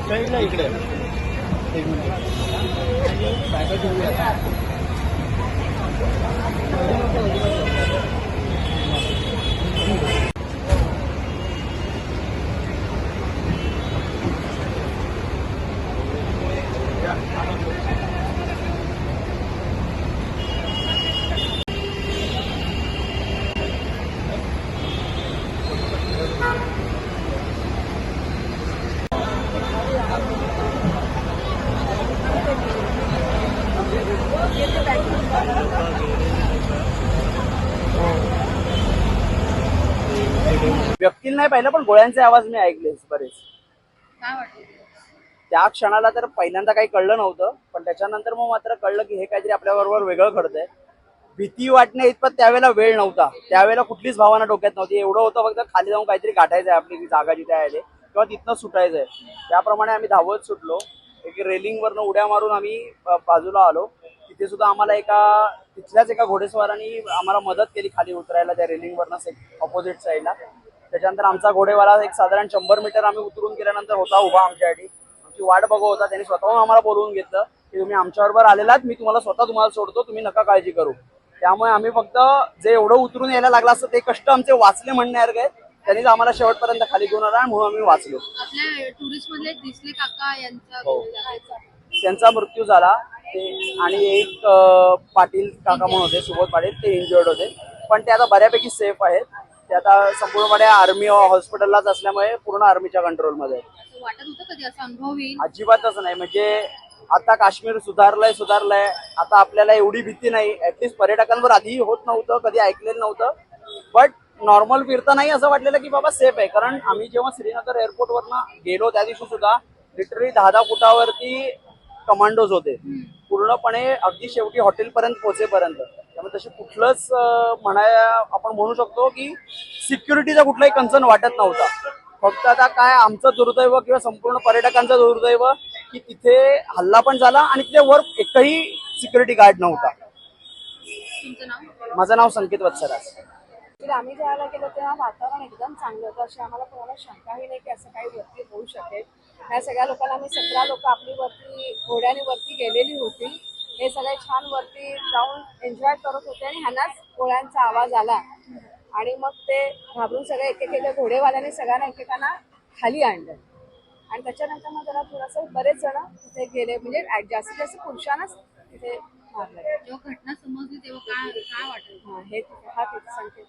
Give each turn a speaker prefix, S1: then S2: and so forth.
S1: साईडला इकडे एक मिनिट बॅगा ठेवूया. व्यक्तीला नाही पाहिलं पण गोळ्यांचे आवाज मी ऐकले बरेच.
S2: काय वाटतं
S1: त्या क्षणाला तर पहिल्यांदा काही कळलं नव्हतं, पण त्याच्यानंतर मग मात्र कळलं की हे काहीतरी आपल्याबरोबर वेगळं घडतंय. भीती वाटणे इतपत त्यावेळेला वेळ नव्हता, त्यावेळेला कुठलीच भावना डोक्यात नव्हती. एवढं होतं फक्त खाली जाऊन काहीतरी गाठायचंय आपली जागा जिथे आहे किंवा तिथनं सुटायचंय. त्याप्रमाणे आम्ही धावत सुटलो. एक रेलिंगवरनं उड्या मारून आम्ही बाजूला आलो. तिथे सुद्धा आम्हाला तिथल्याच एका घोडेस्वारांनी आम्हाला मदत केली खाली उतरायला त्या रेलिंगवरनं ऑपोजिट साईडला. त्याच्यानंतर आमचा घोडेवाला एक साधारण 100 मीटर आम्ही उतरून गेल्यानंतर होता उभा आमच्यासाठी. आमची वाट बघत होता. त्यांनी स्वतःहून आम्हाला बोलवून घेतलं की तुम्ही आमच्याबरोबर आलेलात, मी तुम्हाला तुम्हाला सोडतो, तुम्ही नका काळजी करू. त्यामुळे आम्ही फक्त जे एवढं उतरून यायला लागलं असतं ते कष्ट आमचे वाचले म्हणण्यासारखे आहे. त्यांनीच आम्हाला शेवटपर्यंत खाली घेऊन आला म्हणून आम्ही वाचलो.
S2: आपल्या टुरिस्ट मधले दिसले काका यांचा
S1: त्यांचा मृत्यू झाला आणि एक पाटील काका म्हणून होते, सुबोध पाटील, ते इंजर्ड होते. पण ते आता बऱ्यापैकी सेफ आहेत. ते आता संपूर्णपणे आर्मी हॉस्पिटललाच असल्यामुळे पूर्ण आर्मीच्या कंट्रोलमध्ये आहेत.
S2: वाटत होतं कधी असा अनुभव येईल?
S1: अजिबातच नाही. म्हणजे आता काश्मीर सुधारलंय. आता आपल्याला एवढी भीती नाही. ऍटलीस्ट पर्यटकांवर आधी होत नव्हतं, कधी ऐकलेलं नव्हतं. बट नॉर्मल फिरता नाही असं वाटलेलं की बाबा सेफ आहे. कारण आम्ही जेव्हा श्रीनगर एअरपोर्टवरनं गेलो त्या दिवशी सुद्धा लिटरली 10 फुटावरती कमांडोज होते, पूर्णपणे अगदी शेवटी हॉटेलपर्यंत पोहोचेपर्यंत. त्यामुळे तशी कुठलंच आपण म्हणू शकतो की सिक्युरिटीचा कुठलाही कन्सर्न वाटत नव्हता. फक्त आता काय आमचं दुर्दैव किंवा संपूर्ण पर्यटकांचं दुर्दैव की तिथे हल्ला पण झाला आणि तिथे वर एकही सिक्युरिटी गार्ड नव्हता.
S2: तुमचं नाव?
S1: माझं नाव संकेत वत्सराज.
S3: आम्ही ज्यावेळेला गेलो तेव्हा वातावरण एकदम चांगलं होतं. अशी आम्हाला कोणाला शंकाही नाही की असं काही वरती होऊ शकेल. ह्या सगळ्या लोकांना आम्ही 17 लोक आपली वरती घोड्याने वरती गेलेली होती. हे सगळे छान वरती जाऊन एन्जॉय करत होते आणि ह्यांनाच गोळ्यांचा आवाज आला आणि मग ते घाबरून सगळे एकेका घोडेवाल्याने सगळ्यांना एकेकांना खाली आणलं आणि त्याच्यानंतर मग जरा थोडंसं बरेच जण तिथे गेले. म्हणजे जास्तीत जास्त पुरुषांनाच तिथे मारलं.
S2: जेव्हा घटना समजली तेव्हा काय वाटलं?
S3: हा तिथे संकेत